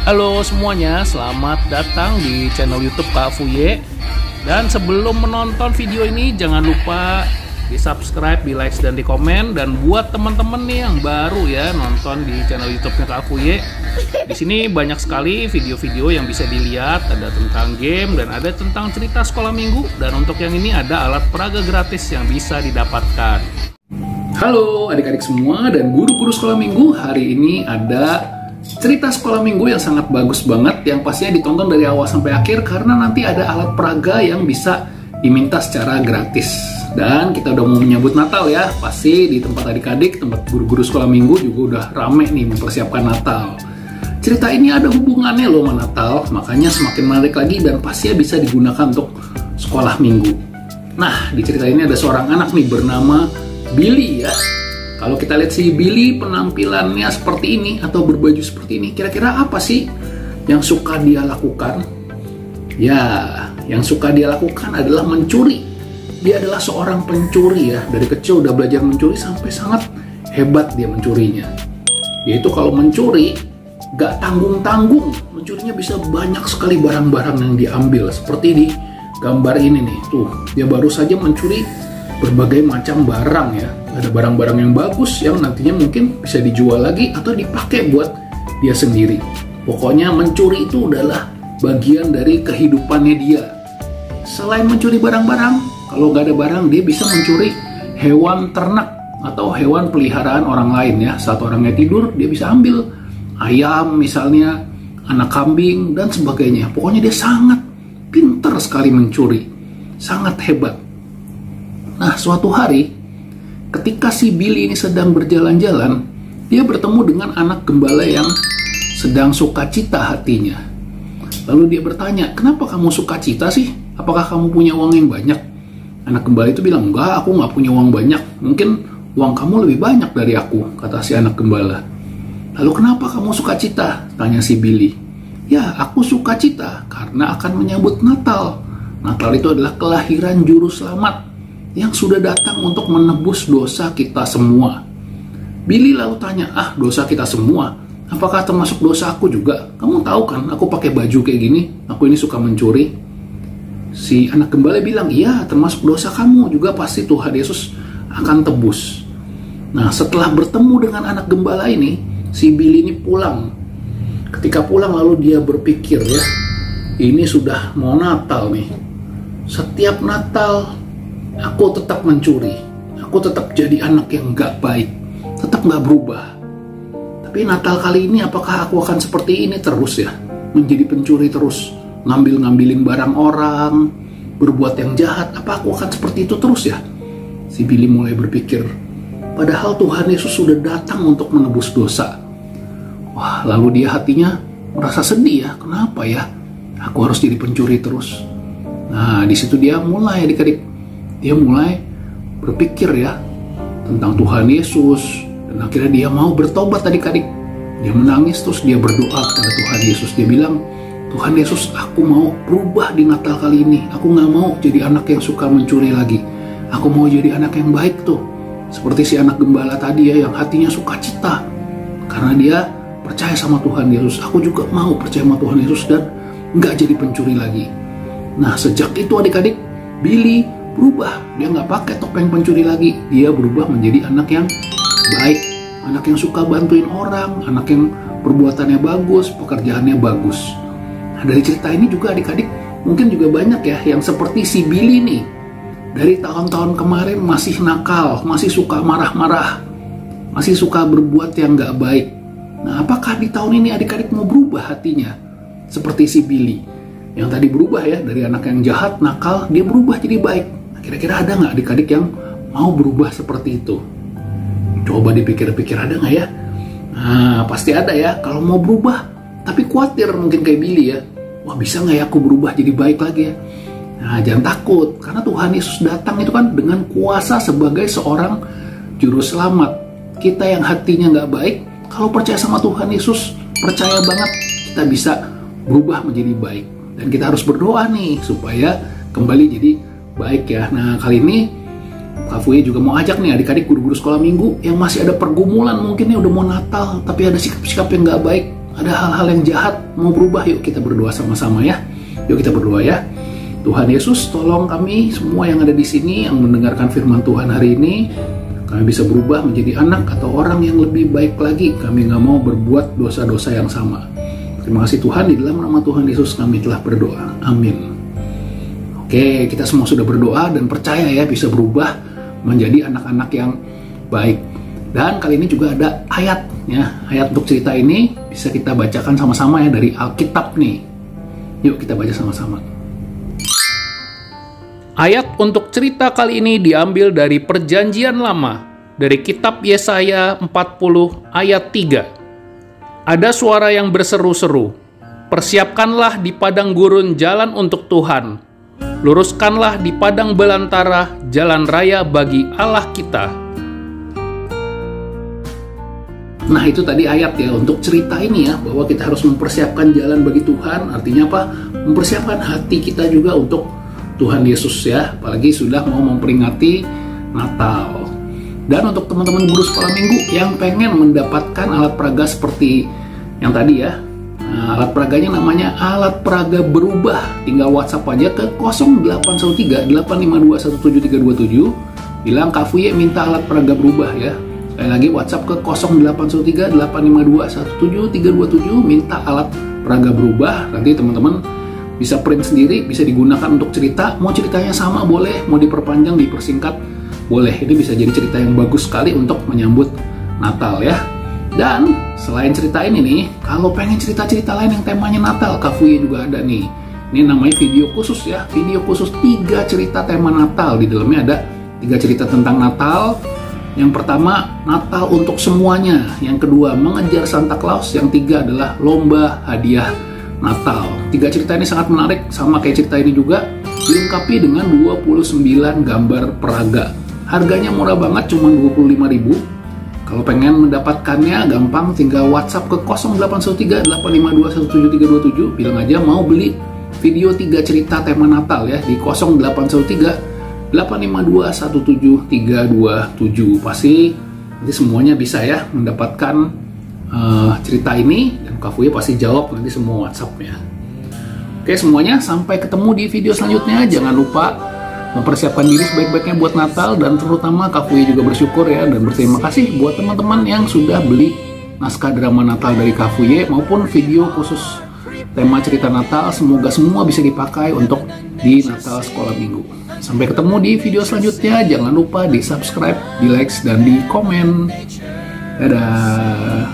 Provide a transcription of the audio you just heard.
Halo semuanya, selamat datang di channel YouTube Kak Fuye. Dan sebelum menonton video ini, jangan lupa di subscribe, di like, dan di komen. Dan buat teman-teman nih yang baru ya nonton di channel YouTube-nya Kak Fuye, di sini banyak sekali video-video yang bisa dilihat. Ada tentang game dan ada tentang cerita sekolah minggu. Dan untuk yang ini ada alat peraga gratis yang bisa didapatkan. Halo adik-adik semua dan guru-guru sekolah minggu. Hari ini ada cerita sekolah minggu yang sangat bagus banget, yang pastinya ditonton dari awal sampai akhir karena nanti ada alat peraga yang bisa diminta secara gratis. Dan kita udah mau menyambut Natal ya, pasti di tempat adik-adik, tempat guru-guru sekolah minggu juga udah rame nih mempersiapkan Natal. Cerita ini ada hubungannya loh sama Natal, makanya semakin menarik lagi dan pastinya bisa digunakan untuk sekolah minggu. Nah, di cerita ini ada seorang anak nih bernama Billy ya. Kalau kita lihat si Billy penampilannya seperti ini atau berbaju seperti ini, kira-kira apa sih yang suka dia lakukan? Ya, yang suka dia lakukan adalah mencuri. Dia adalah seorang pencuri ya. Dari kecil udah belajar mencuri sampai sangat hebat dia mencurinya. Yaitu kalau mencuri gak tanggung-tanggung, mencurinya bisa banyak sekali barang-barang yang diambil. Seperti di gambar ini nih, tuh dia baru saja mencuri berbagai macam barang ya. Ada barang-barang yang bagus yang nantinya mungkin bisa dijual lagi atau dipakai buat dia sendiri. Pokoknya mencuri itu adalah bagian dari kehidupannya dia. Selain mencuri barang-barang, kalau nggak ada barang dia bisa mencuri hewan ternak atau hewan peliharaan orang lain ya. Saat orangnya tidur dia bisa ambil ayam misalnya, anak kambing dan sebagainya. Pokoknya dia sangat pintar sekali mencuri, sangat hebat. Nah, suatu hari, ketika si Billy ini sedang berjalan-jalan, dia bertemu dengan anak gembala yang sedang sukacita hatinya. Lalu dia bertanya, kenapa kamu sukacita sih? Apakah kamu punya uang yang banyak? Anak gembala itu bilang, enggak, aku nggak punya uang banyak. Mungkin uang kamu lebih banyak dari aku, kata si anak gembala. Lalu kenapa kamu sukacita? Tanya si Billy. Ya, aku sukacita karena akan menyambut Natal. Natal itu adalah kelahiran juru selamat yang sudah datang untuk menebus dosa kita semua. Billy lalu tanya, dosa kita semua? Apakah termasuk dosa aku juga? Kamu tahu kan, aku pakai baju kayak gini, aku ini suka mencuri. Si anak gembala bilang, iya termasuk dosa kamu juga, pasti Tuhan Yesus akan tebus. Nah, setelah bertemu dengan anak gembala ini, si Billy ini pulang. Ketika pulang lalu dia berpikir ya, ini sudah mau Natal nih. Setiap Natal aku tetap mencuri, aku tetap jadi anak yang gak baik, tetap gak berubah. Tapi Natal kali ini apakah aku akan seperti ini terus ya? Menjadi pencuri terus, ngambil-ngambilin barang orang, berbuat yang jahat, apa aku akan seperti itu terus ya? Si Billy mulai berpikir, padahal Tuhan Yesus sudah datang untuk menebus dosa. Wah, lalu dia hatinya merasa sedih ya, kenapa ya? Aku harus jadi pencuri terus. Nah, di situ dia mulai adik-adik. Dia mulai berpikir ya tentang Tuhan Yesus dan akhirnya dia mau bertobat adik-adik. Dia menangis terus dia berdoa kepada Tuhan Yesus. Dia bilang, Tuhan Yesus, aku mau berubah di Natal kali ini. Aku gak mau jadi anak yang suka mencuri lagi. Aku mau jadi anak yang baik tuh. Seperti si anak gembala tadi ya, yang hatinya sukacita karena dia percaya sama Tuhan Yesus. Aku juga mau percaya sama Tuhan Yesus dan gak jadi pencuri lagi. Nah, sejak itu adik-adik, Billy berubah. Dia nggak pakai topeng pencuri lagi. Dia berubah menjadi anak yang baik, anak yang suka bantuin orang, anak yang perbuatannya bagus, pekerjaannya bagus. Nah, dari cerita ini juga adik-adik mungkin juga banyak ya yang seperti si Billy nih. Dari tahun-tahun kemarin masih nakal, masih suka marah-marah, masih suka berbuat yang nggak baik. Nah, apakah di tahun ini adik-adik mau berubah hatinya seperti si Billy yang tadi berubah ya, dari anak yang jahat, nakal, dia berubah jadi baik? Kira-kira ada nggak adik-adik yang mau berubah seperti itu? Coba dipikir-pikir, ada nggak ya? Nah, pasti ada ya. Kalau mau berubah, tapi khawatir mungkin kayak Billy ya. Wah, bisa nggak ya aku berubah jadi baik lagi ya? Nah, jangan takut. Karena Tuhan Yesus datang itu kan dengan kuasa sebagai seorang juru selamat. Kita yang hatinya nggak baik, kalau percaya sama Tuhan Yesus, percaya banget kita bisa berubah menjadi baik. Dan kita harus berdoa nih, supaya kembali jadi baik ya. Nah, kali ini Kak Fuye juga mau ajak nih adik-adik guru-guru sekolah minggu yang masih ada pergumulan, mungkin nih udah mau Natal tapi ada sikap-sikap yang gak baik. ada hal-hal yang jahat mau berubah. Yuk kita berdoa sama-sama ya. Yuk kita berdoa ya. Tuhan Yesus, tolong kami semua yang ada di sini yang mendengarkan firman Tuhan hari ini, kami bisa berubah menjadi anak atau orang yang lebih baik lagi. Kami nggak mau berbuat dosa-dosa yang sama. Terima kasih Tuhan, di dalam nama Tuhan Yesus kami telah berdoa. Amin. Oke, kita semua sudah berdoa dan percaya ya bisa berubah menjadi anak-anak yang baik. Dan kali ini juga ada ayat ya. Ayat untuk cerita ini bisa kita bacakan sama-sama ya dari Alkitab nih. Yuk kita baca sama-sama. Ayat untuk cerita kali ini diambil dari Perjanjian Lama, dari kitab Yesaya 40 ayat 3. Ada suara yang berseru-seru, "Persiapkanlah di padang gurun jalan untuk Tuhan. Luruskanlah di padang belantara jalan raya bagi Allah kita." Nah itu tadi ayat ya untuk cerita ini ya, bahwa kita harus mempersiapkan jalan bagi Tuhan. Artinya apa? Mempersiapkan hati kita juga untuk Tuhan Yesus ya, apalagi sudah mau memperingati Natal. Dan untuk teman-teman guru sekolah minggu yang pengen mendapatkan alat peraga seperti yang tadi ya, nah, alat peraganya namanya alat peraga berubah. Tinggal WhatsApp aja ke 0813-852-17327, bilang Kak Fuye minta alat peraga berubah ya. Sekali lagi WhatsApp ke 0813-852-17327, minta alat peraga berubah. Nanti teman-teman bisa print sendiri, bisa digunakan untuk cerita. Mau ceritanya sama boleh, mau diperpanjang, dipersingkat boleh. Ini bisa jadi cerita yang bagus sekali untuk menyambut Natal ya. Dan selain cerita ini nih, kalau pengen cerita-cerita lain yang temanya Natal, Kak Fuye juga ada nih. Ini namanya video khusus ya, video khusus 3 cerita tema Natal. Di dalamnya ada 3 cerita tentang Natal. Yang pertama, Natal untuk semuanya. Yang kedua, mengejar Santa Claus. Yang 3 adalah lomba hadiah Natal. 3 cerita ini sangat menarik, sama kayak cerita ini juga, dilengkapi dengan 29 gambar peraga. Harganya murah banget, cuma 25.000. Kalau pengen mendapatkannya gampang, tinggal WhatsApp ke 0813-852-17327, bilang aja mau beli video 3 cerita tema Natal ya, di 0813-852-17327. Pasti nanti semuanya bisa ya mendapatkan cerita ini, dan Kak Fuye pasti jawab nanti semua WhatsApp-nya. Oke semuanya, sampai ketemu di video selanjutnya. Jangan lupa mempersiapkan diri sebaik-baiknya buat Natal, dan terutama Kak Fuye juga bersyukur ya dan berterima kasih buat teman-teman yang sudah beli naskah drama Natal dari Kak Fuye maupun video khusus tema cerita Natal. Semoga semua bisa dipakai untuk di Natal sekolah minggu. Sampai ketemu di video selanjutnya. Jangan lupa di subscribe, di like, dan di komen. Dadah.